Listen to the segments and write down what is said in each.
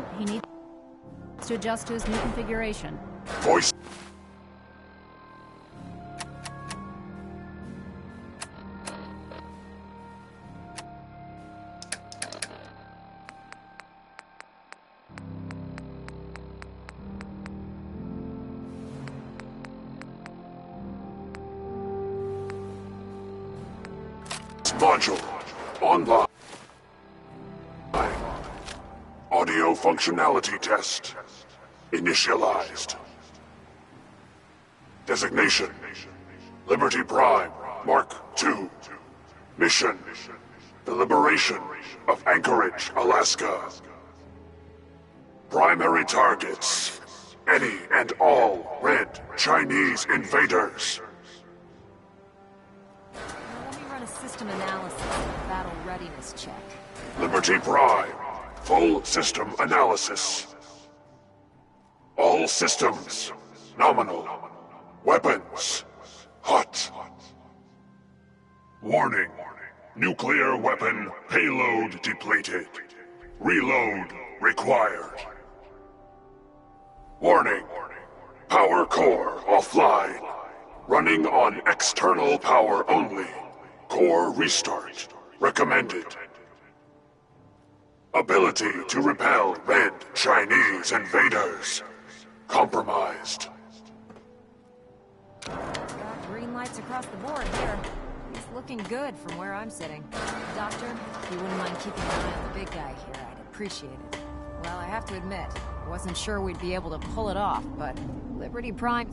equipment, he needs to adjust to his new configuration. Voice. Module online. Audio functionality test initialized. Designation: Liberty Prime Mark II. Mission: the liberation of Anchorage, Alaska. Primary targets: any and all red Chinese invaders. System analysis and battle readiness check. Liberty Prime. Full system analysis. All systems nominal. Weapons hot. Warning. Nuclear weapon payload depleted. Reload required. Warning. Power core offline. Running on external power only. Core restart recommended. Ability to repel red Chinese invaders compromised. Got green lights across the board here. It's looking good from where I'm sitting. Doctor, if you wouldn't mind keeping an eye on the big guy here, I'd appreciate it. Well, I have to admit, I wasn't sure we'd be able to pull it off, but Liberty Prime...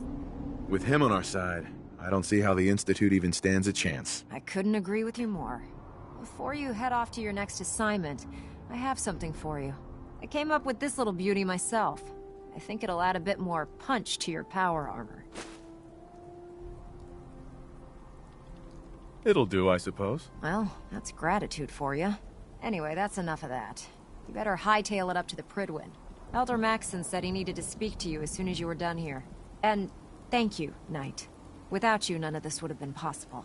With him on our side, I don't see how the Institute even stands a chance. I couldn't agree with you more. Before you head off to your next assignment, I have something for you. I came up with this little beauty myself. I think it'll add a bit more punch to your power armor. It'll do, I suppose. Well, that's gratitude for you. Anyway, that's enough of that. You better hightail it up to the Prydwen. Elder Maxson said he needed to speak to you as soon as you were done here. And thank you, Knight. Without you, none of this would have been possible.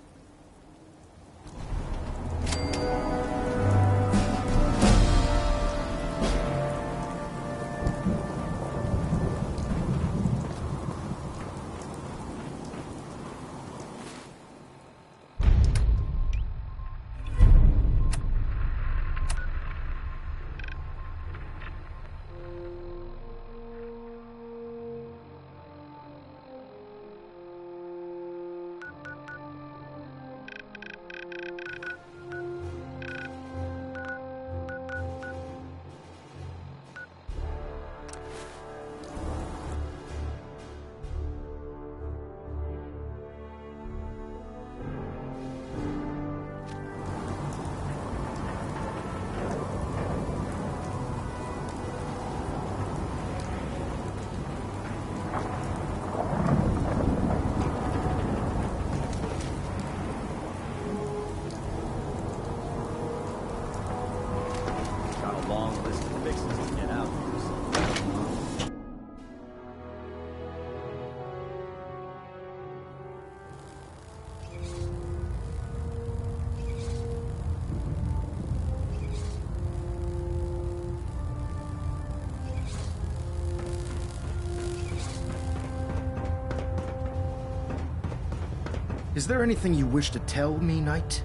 Is there anything you wish to tell me, Knight?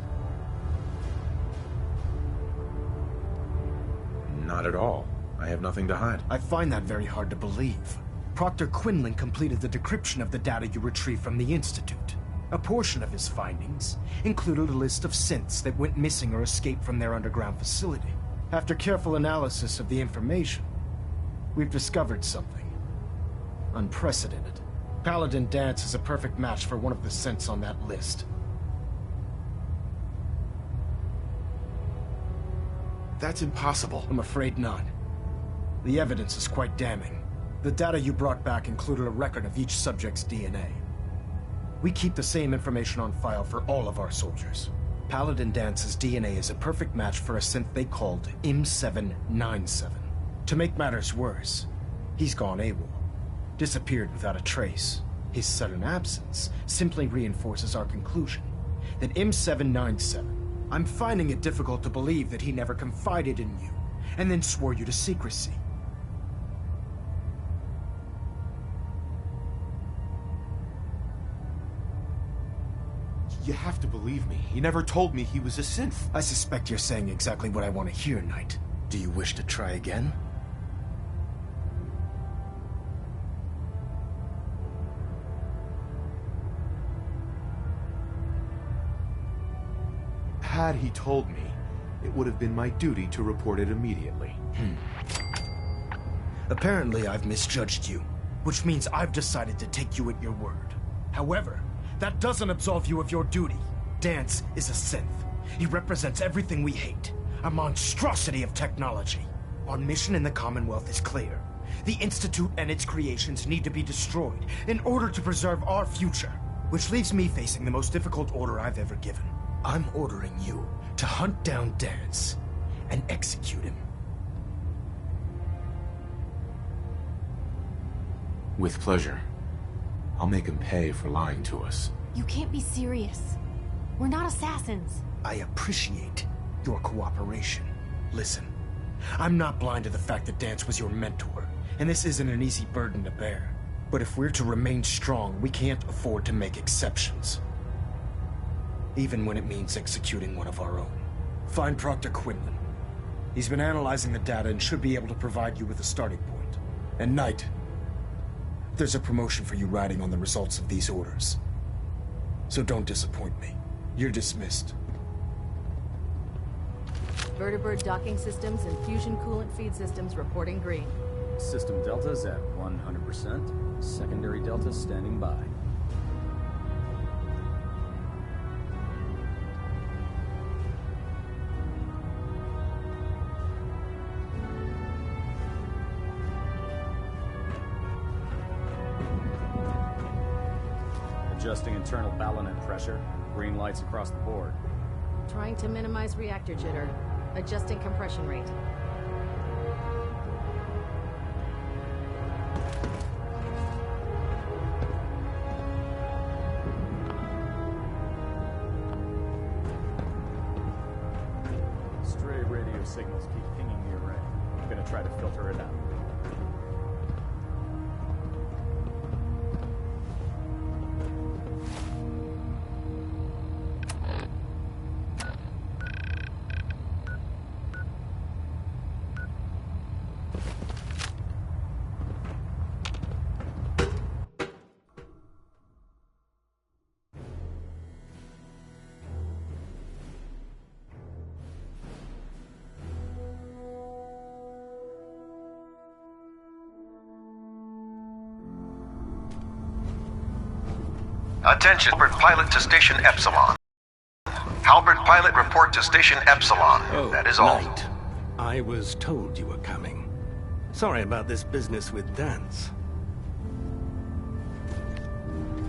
Not at all. I have nothing to hide. I find that very hard to believe. Proctor Quinlan completed the decryption of the data you retrieved from the Institute. A portion of his findings included a list of synths that went missing or escaped from their underground facility. After careful analysis of the information, we've discovered something unprecedented. Paladin Danse is a perfect match for one of the synths on that list. That's impossible. I'm afraid not. The evidence is quite damning. The data you brought back included a record of each subject's DNA. We keep the same information on file for all of our soldiers. Paladin Danse's DNA is a perfect match for a synth they called M797. To make matters worse, he's gone AWOL. Disappeared without a trace. His sudden absence simply reinforces our conclusion that M797... I'm finding it difficult to believe that he never confided in you, and then swore you to secrecy. You have to believe me. He never told me he was a synth. I suspect you're saying exactly what I want to hear, Knight. Do you wish to try again? Had he told me, it would have been my duty to report it immediately. Apparently, I've misjudged you, which means I've decided to take you at your word. However, that doesn't absolve you of your duty. Danse is a synth. He represents everything we hate, a monstrosity of technology. Our mission in the Commonwealth is clear. The Institute and its creations need to be destroyed in order to preserve our future, which leaves me facing the most difficult order I've ever given. I'm ordering you to hunt down Danse and execute him. With pleasure. I'll make him pay for lying to us. You can't be serious. We're not assassins. I appreciate your cooperation. Listen, I'm not blind to the fact that Danse was your mentor, and this isn't an easy burden to bear. But if we're to remain strong, we can't afford to make exceptions. Even when it means executing one of our own. Find Proctor Quinlan. He's been analyzing the data and should be able to provide you with a starting point. And Knight, there's a promotion for you riding on the results of these orders. So don't disappoint me. You're dismissed. Vertibird docking systems and fusion coolant feed systems reporting green. System deltas at 100%. Secondary delta standing by. Adjusting internal ballonet pressure. Green lights across the board. Trying to minimize reactor jitter. Adjusting compression rate. Stray radio signals keep pinging the array. I'm gonna try to filter it out. Attention, Halberd Pilot to Station Epsilon. Halberd Pilot, report to Station Epsilon. Oh, that is all. Knight. I was told you were coming. Sorry about this business with Danse.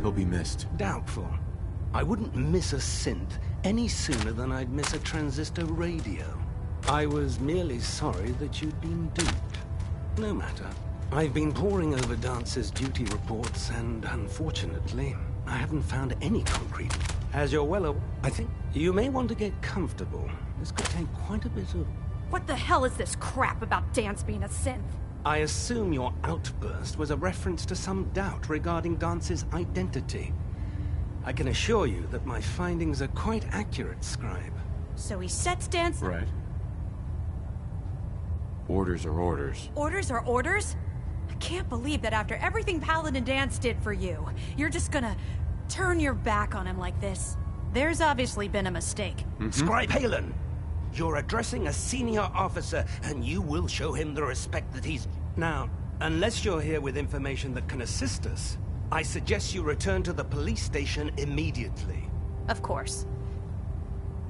He'll be missed. Doubtful. I wouldn't miss a synth any sooner than I'd miss a transistor radio. I was merely sorry that you'd been duped. No matter. I've been poring over Dance's duty reports, and unfortunately, I haven't found any concrete. As you're well aware, I think you may want to get comfortable. This could take quite a bit of... What the hell is this crap about Danse being a synth? I assume your outburst was a reference to some doubt regarding Dance's identity. I can assure you that my findings are quite accurate, Scribe. So he sets Danse... Right. Orders are orders. Orders are orders? I can't believe that after everything Paladin Danse did for you, you're just gonna turn your back on him like this. There's obviously been a mistake. Scribe Halen! You're addressing a senior officer, and you will show him the respect that he's... Now, unless you're here with information that can assist us, I suggest you return to the police station immediately. Of course.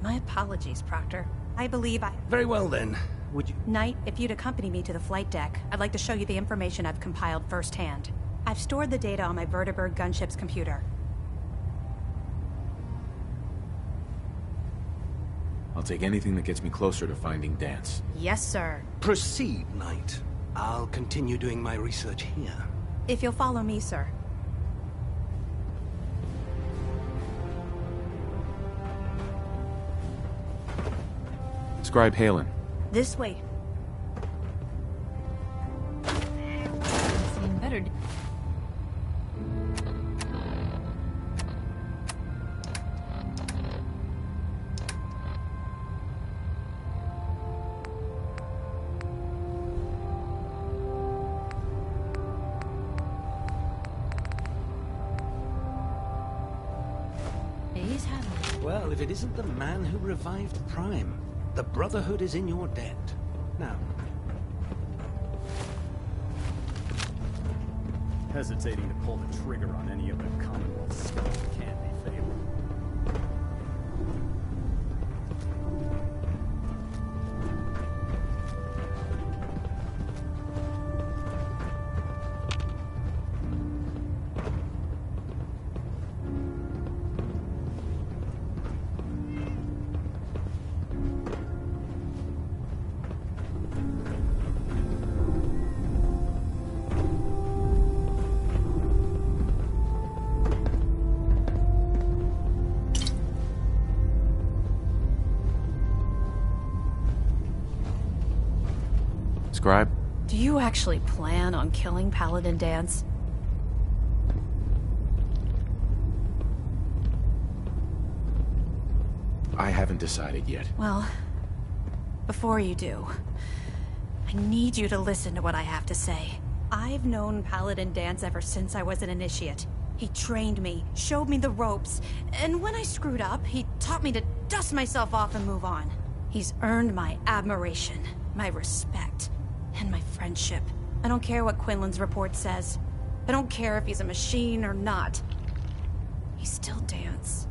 My apologies, Proctor. I believe I... Very well then. Would you... Knight, if you'd accompany me to the flight deck, I'd like to show you the information I've compiled firsthand. I've stored the data on my Vertibird gunship's computer. I'll take anything that gets me closer to finding Danse. Yes, sir. Proceed, Knight. I'll continue doing my research here. If you'll follow me, sir. Scribe Halen. This way. Seen better. Well, if it isn't the man who revived Prime, the Brotherhood is in your debt. Now, Hesitating to pull the trigger on any of the Commonwealth scum can't be fatal. Scribe? Do you actually plan on killing Paladin Danse? I haven't decided yet. Well, before you do, I need you to listen to what I have to say. I've known Paladin Danse ever since I was an initiate. He trained me, showed me the ropes, and when I screwed up, he taught me to dust myself off and move on. He's earned my admiration, my respect, and my friendship. I don't care what Quinlan's report says. I don't care if he's a machine or not. He's still Danse.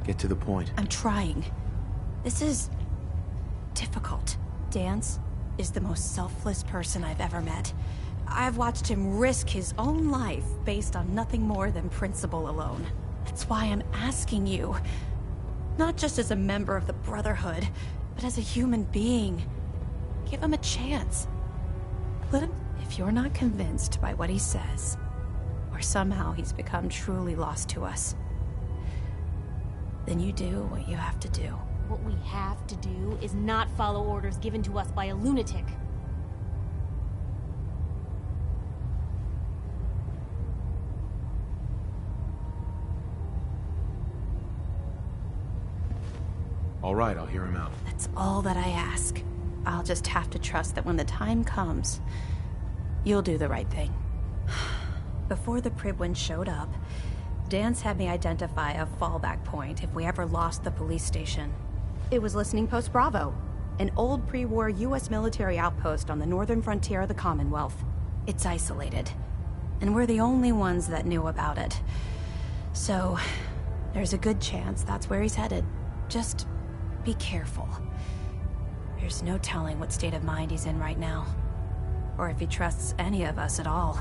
Get to the point. I'm trying. This is difficult. Danse is the most selfless person I've ever met. I've watched him risk his own life based on nothing more than principle alone. That's why I'm asking you. Not just as a member of the Brotherhood, but as a human being. Give him a chance. Let him... If you're not convinced by what he says, or somehow he's become truly lost to us, then you do what you have to do. What we have to do is not follow orders given to us by a lunatic. All right, I'll hear him out. That's all that I ask. I'll just have to trust that when the time comes, you'll do the right thing. Before the Pribwin showed up, Danse had me identify a fallback point if we ever lost the police station. It was Listening Post Bravo, an old pre-war US military outpost on the northern frontier of the Commonwealth. It's isolated, and we're the only ones that knew about it. So, there's a good chance that's where he's headed. Just be careful. There's no telling what state of mind he's in right now, or if he trusts any of us at all.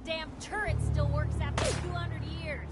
damn turret still works after 200 years.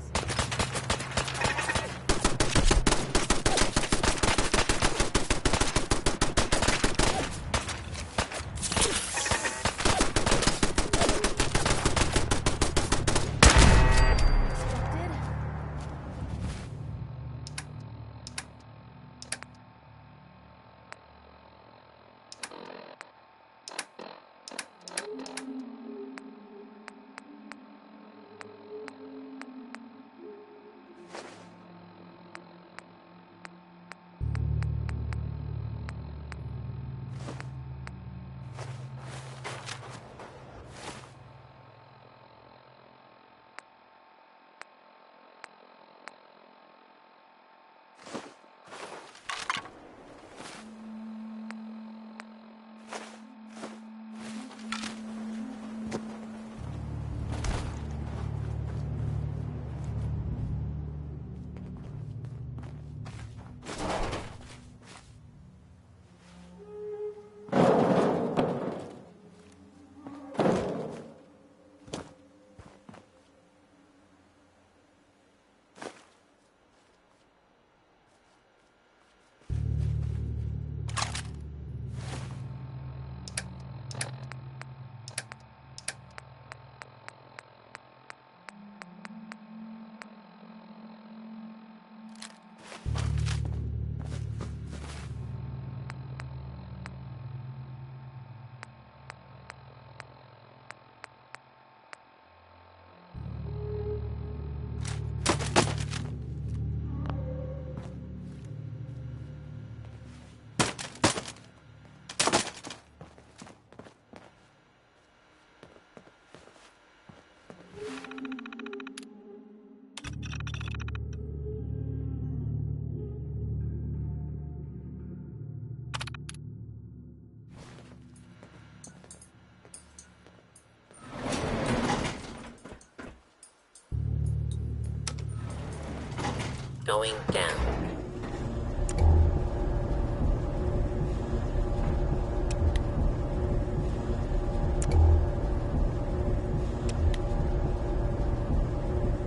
Going down.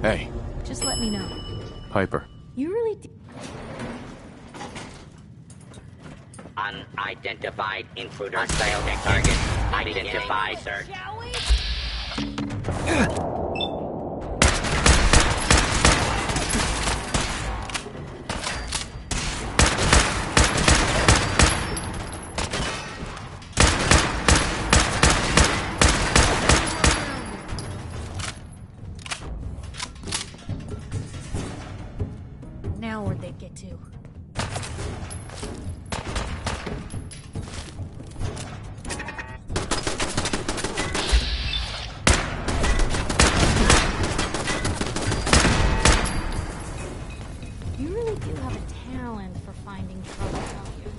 Hey. Just let me know. Piper. You really Unidentified intruder. Biotech target. Identify, sir. Shall we? Now where'd they get to? You really do have a talent for finding trouble, don't you?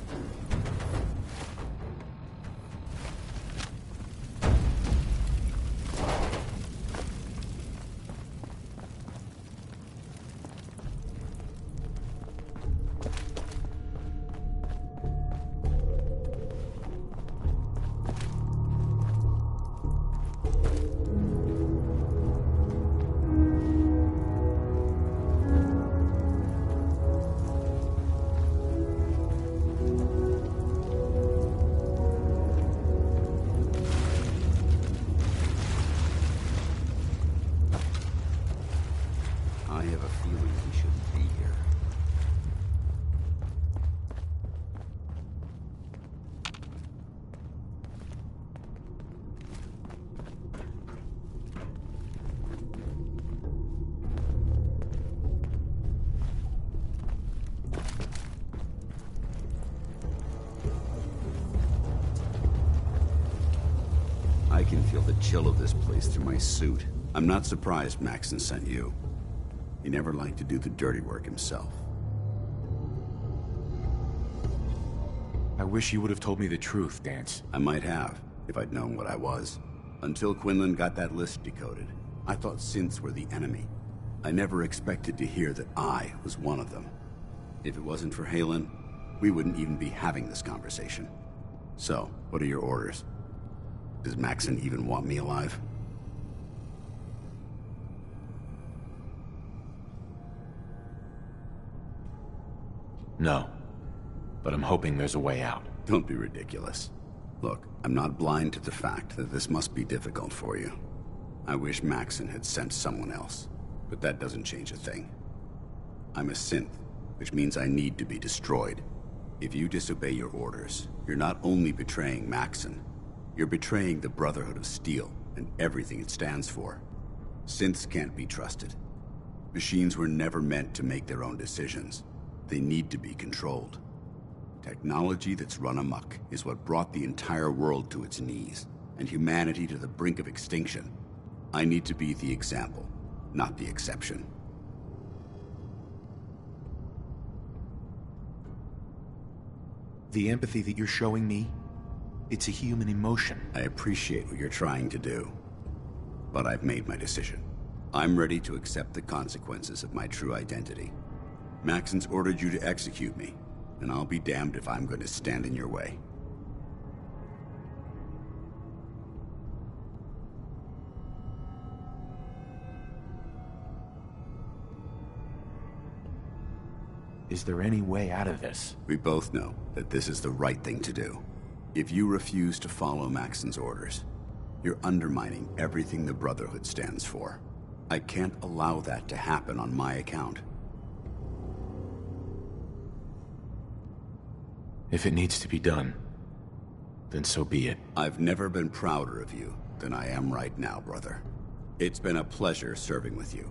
I have a feeling he shouldn't be here. I can feel the chill of this place through my suit. I'm not surprised Maxson sent you. He never liked to do the dirty work himself. I wish you would have told me the truth, Danse. I might have, if I'd known what I was. Until Quinlan got that list decoded, I thought synths were the enemy. I never expected to hear that I was one of them. If it wasn't for Haylen, we wouldn't even be having this conversation. So, what are your orders? Does Maxson even want me alive? No. But I'm hoping there's a way out. Don't be ridiculous. Look, I'm not blind to the fact that this must be difficult for you. I wish Maxson had sent someone else, but that doesn't change a thing. I'm a synth, which means I need to be destroyed. If you disobey your orders, you're not only betraying Maxson, you're betraying the Brotherhood of Steel and everything it stands for. Synths can't be trusted. Machines were never meant to make their own decisions. They need to be controlled. Technology that's run amok is what brought the entire world to its knees, and humanity to the brink of extinction. I need to be the example, not the exception. The empathy that you're showing me, it's a human emotion. I appreciate what you're trying to do, but I've made my decision. I'm ready to accept the consequences of my true identity. Maxson's ordered you to execute me, and I'll be damned if I'm going to stand in your way. Is there any way out of this? We both know that this is the right thing to do. If you refuse to follow Maxson's orders, you're undermining everything the Brotherhood stands for. I can't allow that to happen on my account. If it needs to be done, then so be it. I've never been prouder of you than I am right now, brother. It's been a pleasure serving with you.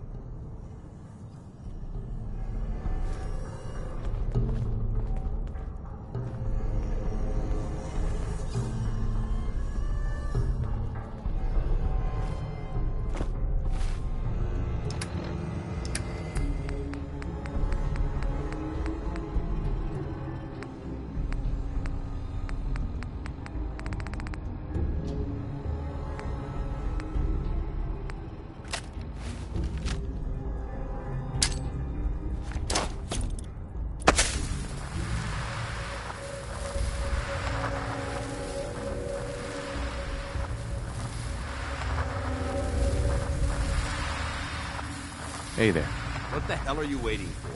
Hey there. What the hell are you waiting for?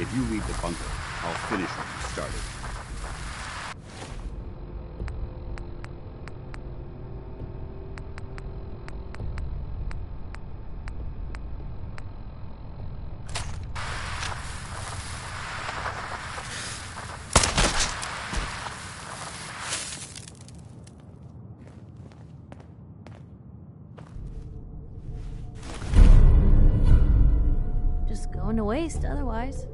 If you leave the bunker, I'll finish what you started. Going to waste otherwise.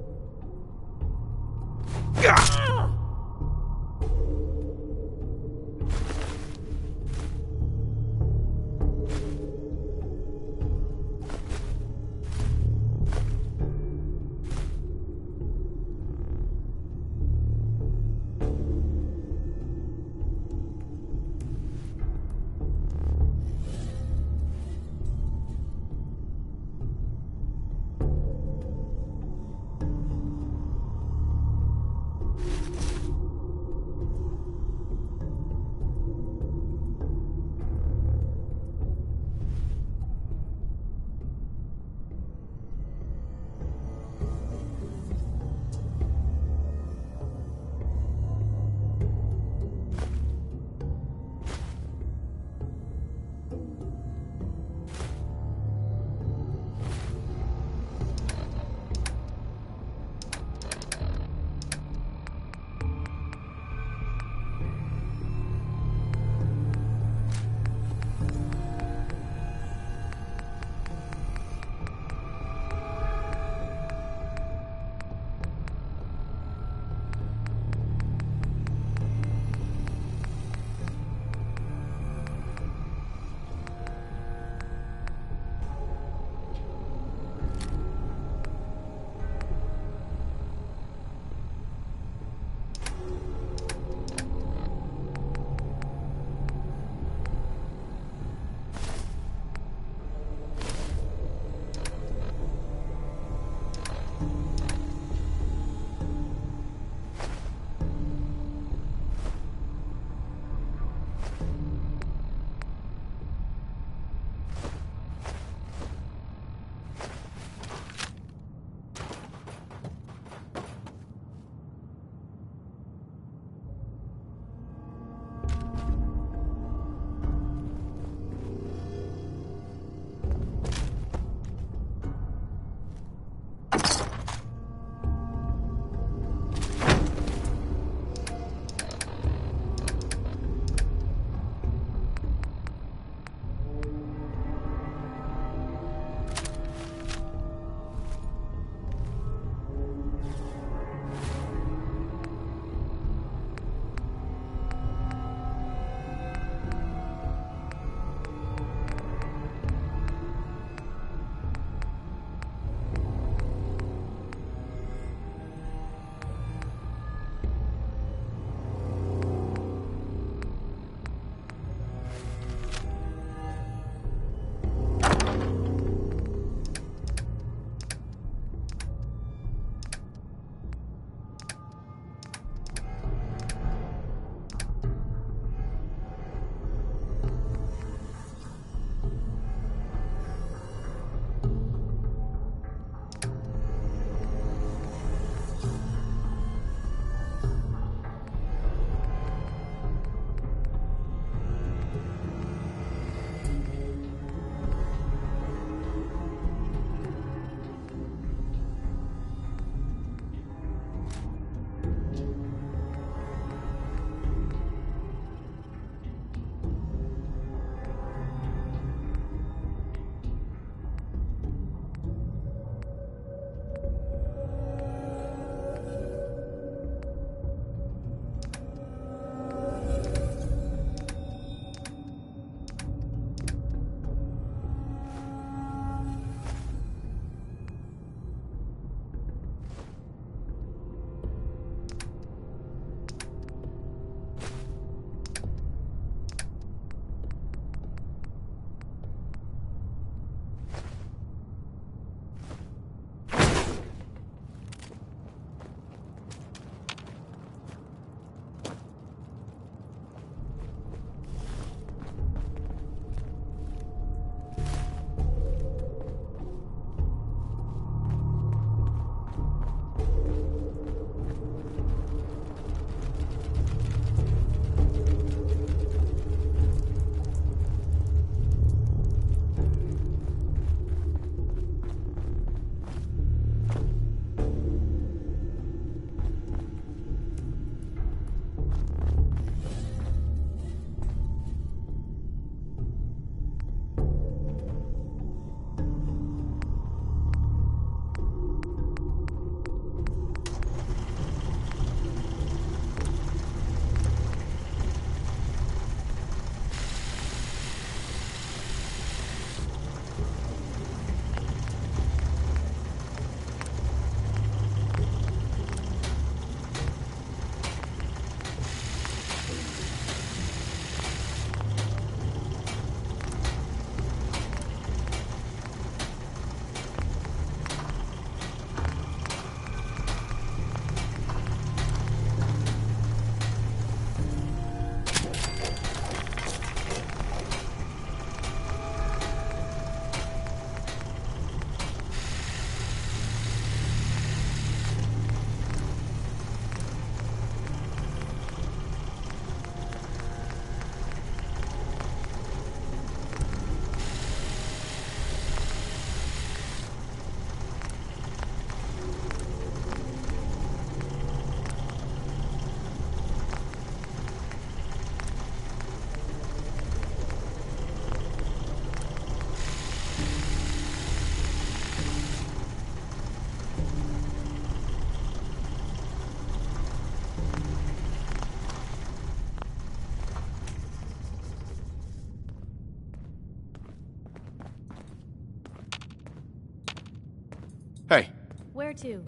Where to?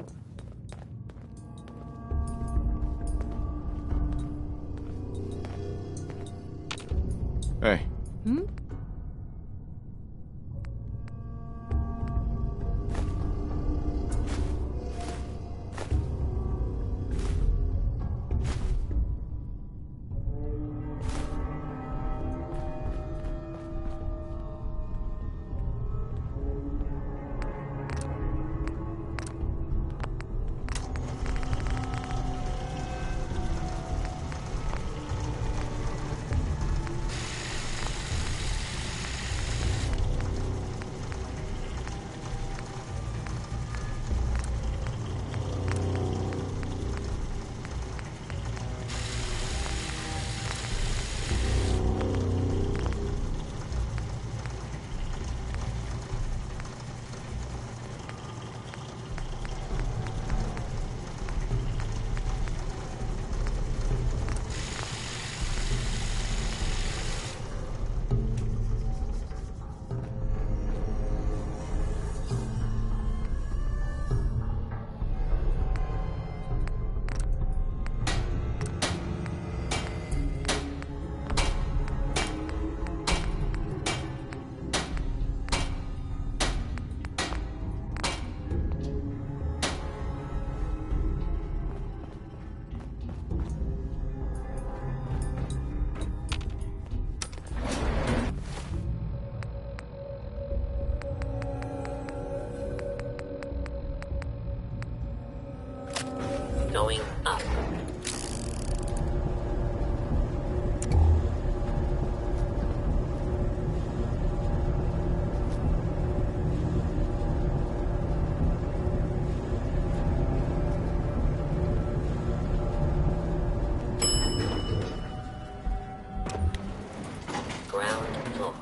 Hey. Hmm? Going up. Ground floor.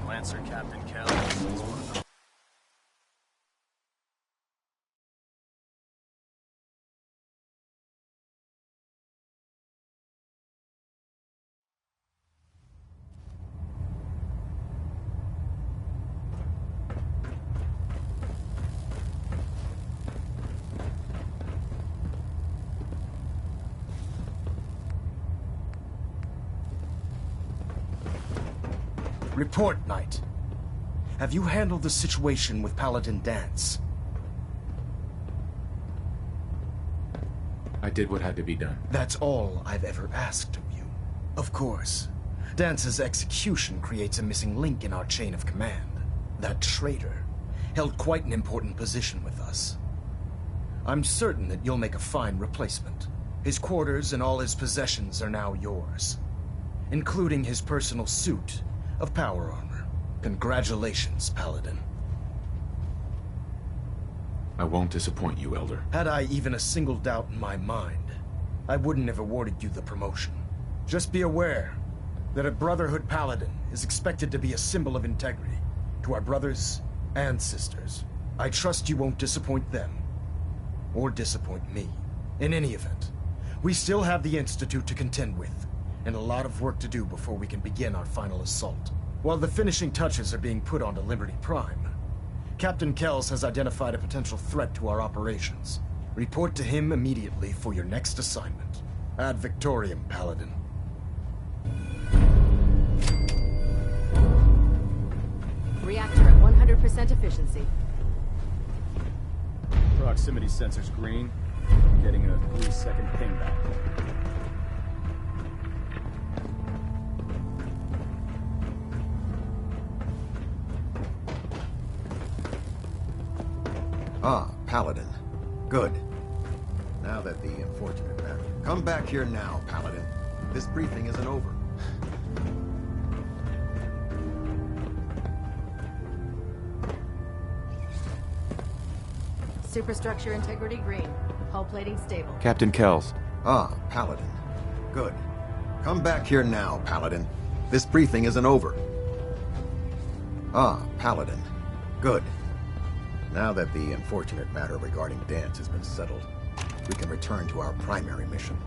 Lancer Captain Kell is one of the... Report, Knight. Have you handled the situation with Paladin Danse? I did what had to be done. That's all I've ever asked of you. Of course, Dance's execution creates a missing link in our chain of command. That traitor held quite an important position with us. I'm certain that you'll make a fine replacement. His quarters and all his possessions are now yours, including his personal suit of power armor. Congratulations, Paladin. I won't disappoint you, Elder. Had I even a single doubt in my mind, I wouldn't have awarded you the promotion. Just be aware that a Brotherhood Paladin is expected to be a symbol of integrity to our brothers and sisters. I trust you won't disappoint them, or disappoint me. In any event, we still have the Institute to contend with, and a lot of work to do before we can begin our final assault. While the finishing touches are being put onto Liberty Prime, Captain Kells has identified a potential threat to our operations. Report to him immediately for your next assignment. Ad Victoriam, Paladin. Reactor at 100% efficiency. Proximity sensor's green. Getting a 3-second ping back. Ah, Paladin. Good. Now that the unfortunate matter... Come back here now, Paladin. This briefing isn't over. Superstructure integrity green. Hull plating stable. Captain Kells. Ah, Paladin. Good. Come back here now, Paladin. This briefing isn't over. Ah, Paladin. Good. Now that the unfortunate matter regarding Danse has been settled, we can return to our primary mission.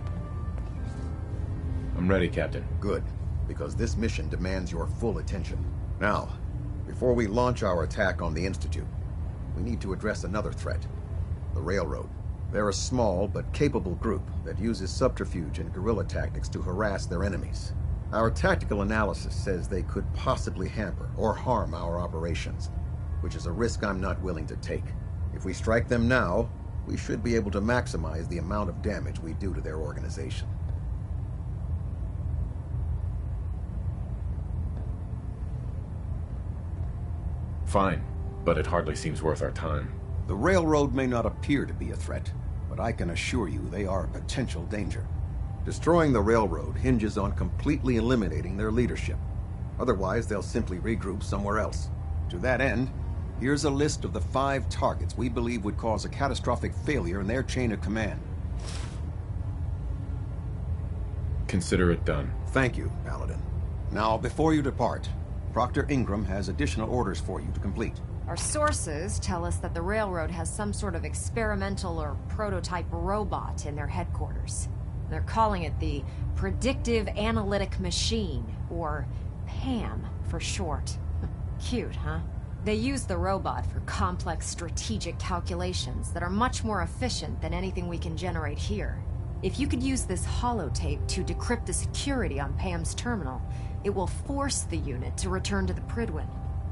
I'm ready, Captain. Good, because this mission demands your full attention. Now, before we launch our attack on the Institute, we need to address another threat. The Railroad. They're a small but capable group that uses subterfuge and guerrilla tactics to harass their enemies. Our tactical analysis says they could possibly hamper or harm our operations, which is a risk I'm not willing to take. If we strike them now, we should be able to maximize the amount of damage we do to their organization. Fine, but it hardly seems worth our time. The Railroad may not appear to be a threat, but I can assure you they are a potential danger. Destroying the Railroad hinges on completely eliminating their leadership. Otherwise, they'll simply regroup somewhere else. To that end, here's a list of the 5 targets we believe would cause a catastrophic failure in their chain of command. Consider it done. Thank you, Paladin. Now, before you depart, Proctor Ingram has additional orders for you to complete. Our sources tell us that the Railroad has some sort of experimental or prototype robot in their headquarters. They're calling it the Predictive Analytic Machine, or PAM for short. Cute, huh? They use the robot for complex strategic calculations that are much more efficient than anything we can generate here. If you could use this holotape to decrypt the security on PAM's terminal, it will force the unit to return to the Prydwen.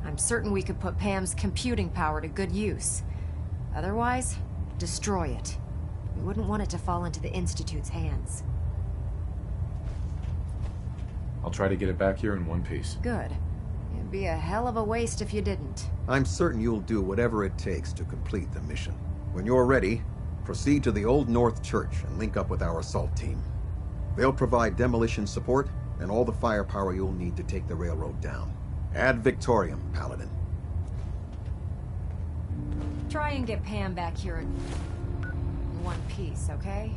I'm certain we could put PAM's computing power to good use. Otherwise, destroy it. We wouldn't want it to fall into the Institute's hands. I'll try to get it back here in one piece. Good. It'd be a hell of a waste if you didn't. I'm certain you'll do whatever it takes to complete the mission. When you're ready, proceed to the Old North Church and link up with our assault team. They'll provide demolition support and all the firepower you'll need to take the Railroad down. Ad Victoriam, Paladin. Try and get Pam back here in one piece, okay?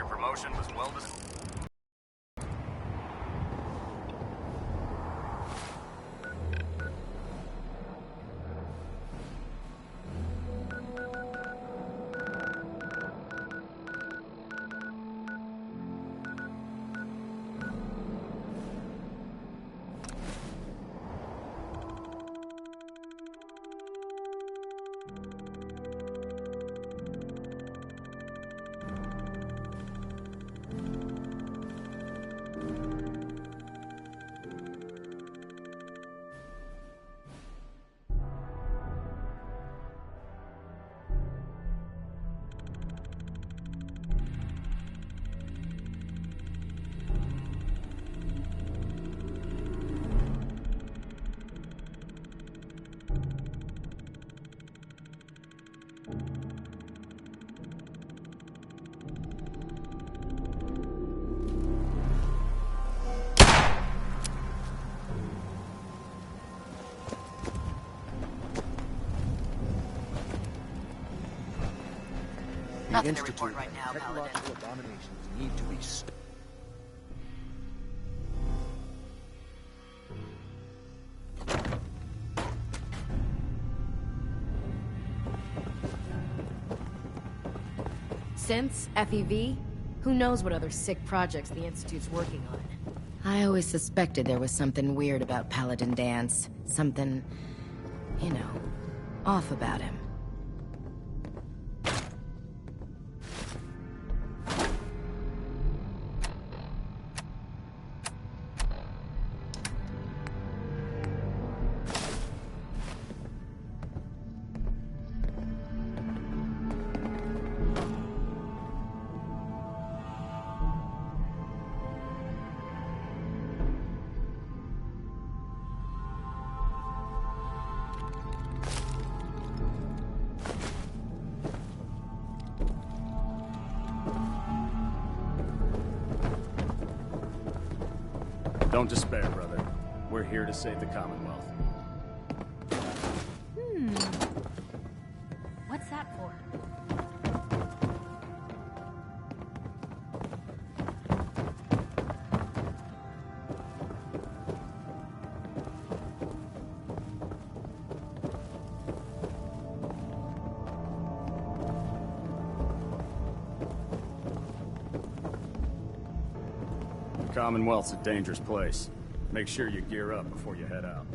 Promotion was well deserved. Nothing to report right now, Paladin. Technological abominations need to be stopped. Synths, FEV? Who knows what other sick projects the Institute's working on? I always suspected there was something weird about Paladin Danse. Something, you know, off about him. Don't despair, brother. We're here to save the Commonwealth. What's that for? The Commonwealth's a dangerous place. Make sure you gear up before you head out.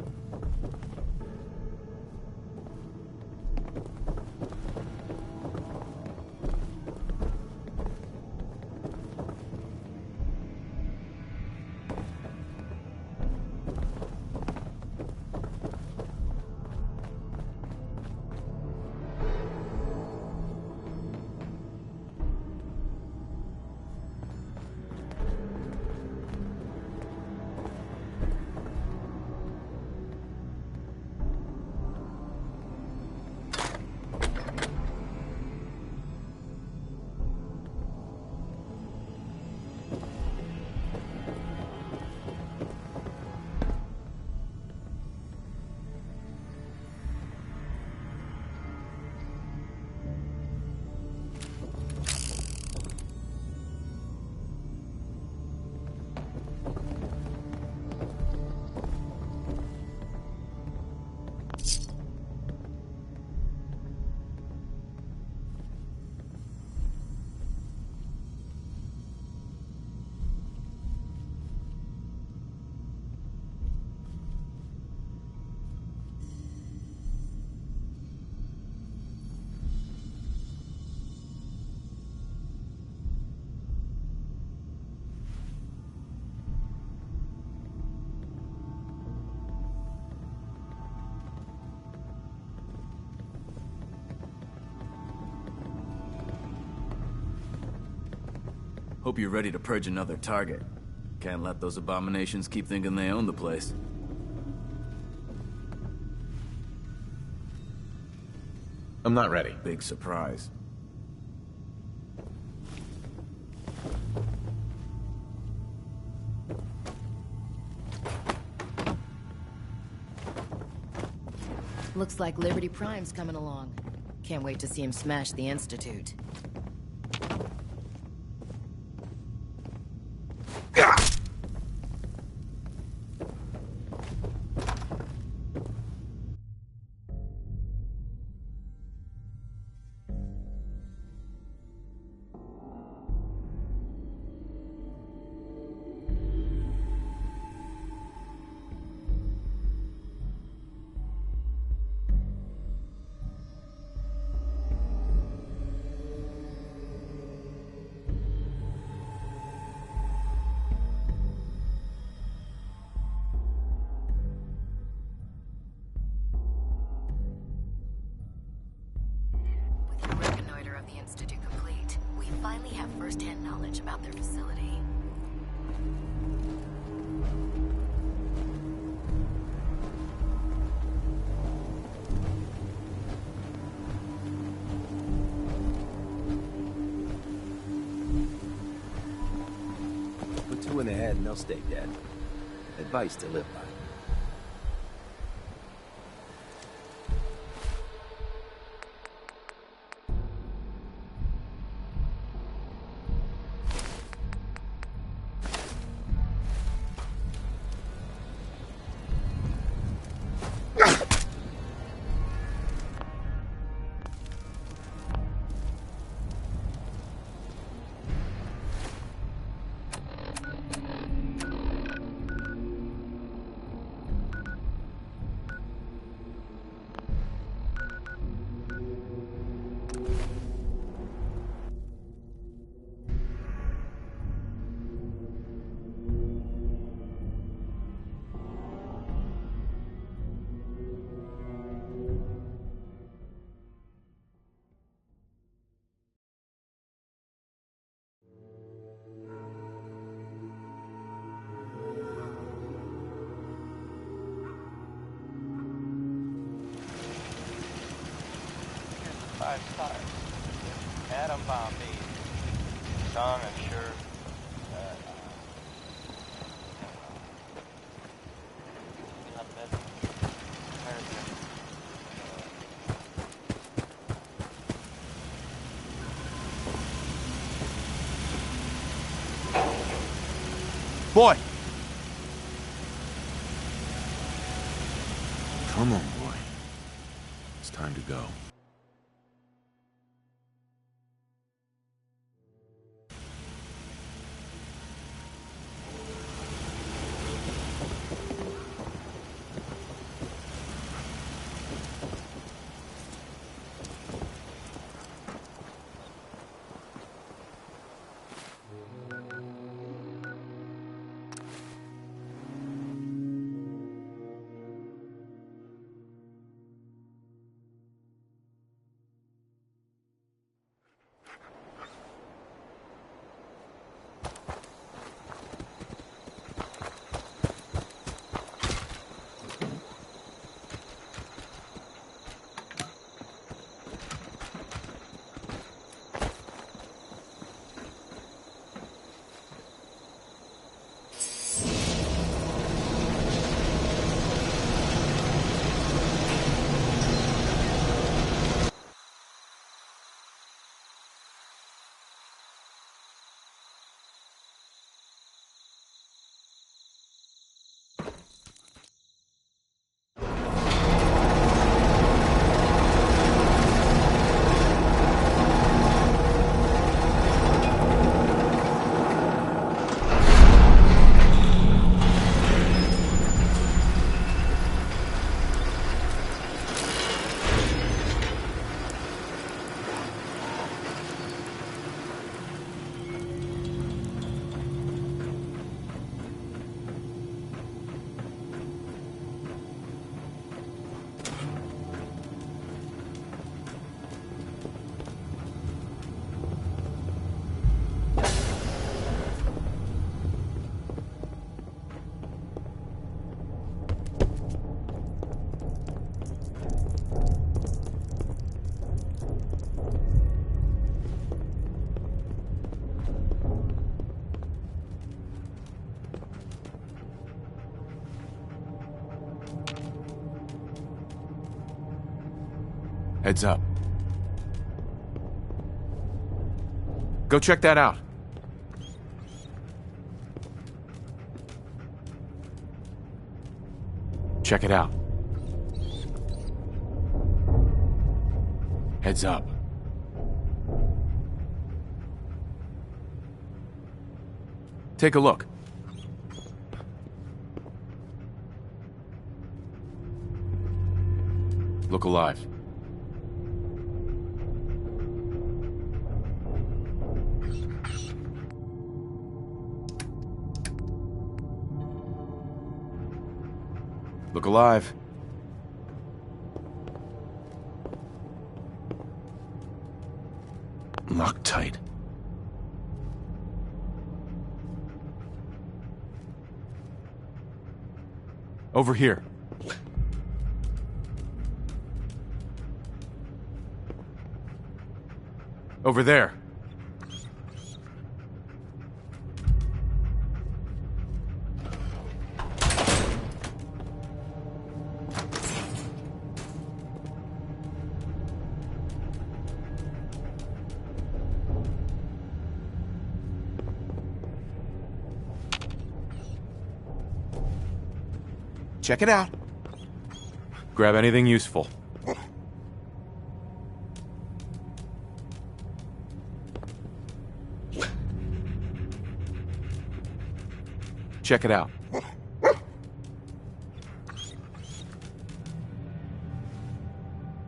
Hope you're ready to purge another target. Can't let those abominations keep thinking they own the place. I'm not ready. Big surprise. Looks like Liberty Prime's coming along. Can't wait to see him smash the Institute. Finally have first-hand knowledge about their facility. Put two in the head and they'll stay dead. Advice to live by. come find me. Son, and sure. Boy! Come on, boy. It's time to go. Heads up. Go check that out. Check it out. Heads up. Take a look. Look alive. Look alive. Lock tight. Over here. Over there. Check it out. Grab anything useful. Check it out.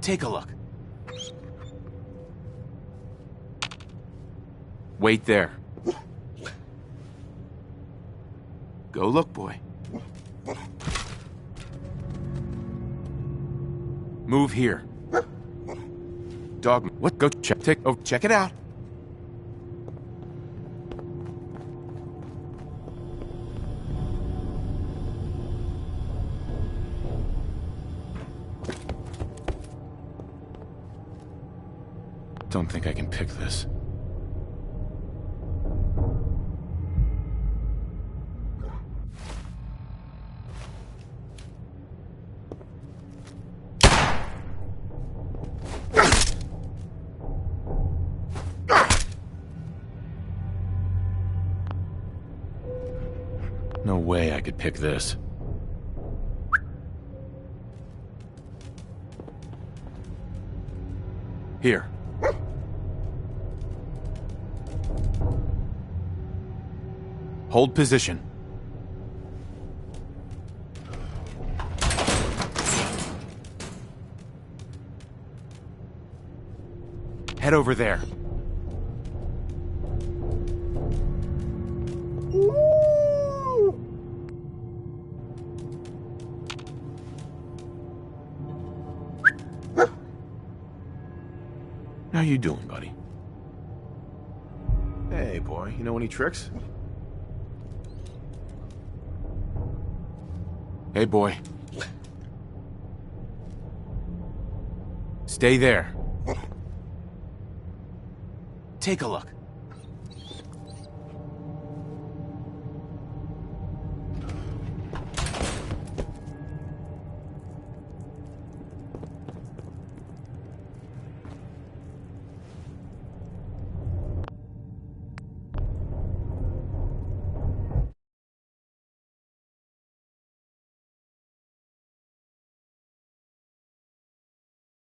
Take a look. Wait there. Go look, boy. Move here. Dog, what? Go check it out. Don't think I can pick this. No way I could pick this. Here. Hold position. Head over there. How you doing, buddy? Hey, boy, you know any tricks? Hey, boy. Stay there. Take a look.